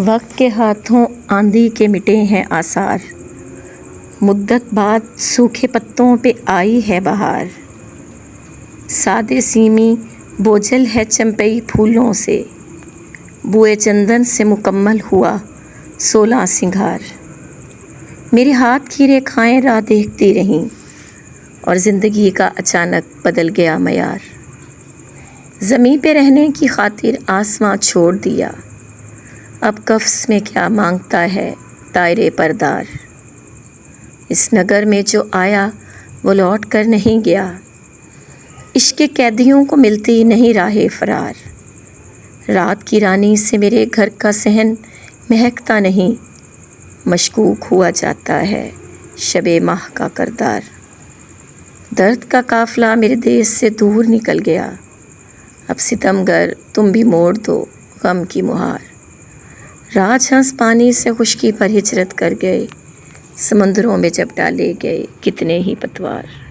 وقت کے ہاتھوں آندھی کے مٹے ہیں آثار، مدت بعد سوکھے پتوں پہ آئی ہے بہار۔ سادے سیمی بوجھل ہے چمپئی پھولوں سے، بوئے چندن سے مکمل ہوا 16 سنگھار۔ میرے ہاتھ کی ریکھائیں راہ دیکھتی رہیں اور زندگی کا اچانک بدل گیا معیار۔ زمیں پہ رہنے کی خاطر آسماں چھوڑ دیا، اب قفس میں کیا مانگتا ہے طائرِ پردار۔ اس نگر میں جو آیا وہ لوٹ کر نہیں گیا، عشق کے قیدیوں کو ملتی نہیں راہ فرار۔ رات کی رانی سے میرے گھر کا صحن مہکتا نہیں، مشکوک ہوا جاتا ہے شب ماہ کا کردار۔ درد کا قافلہ میرے دیس سے دور نکل گیا، اب ستمگر تم بھی موڑ دو غم کی مہار۔ راج ہنس پانی سے خشکی پر ہجرت کر گئے، سمندروں میں جب ڈالے گئے کتنے ہی پتوار۔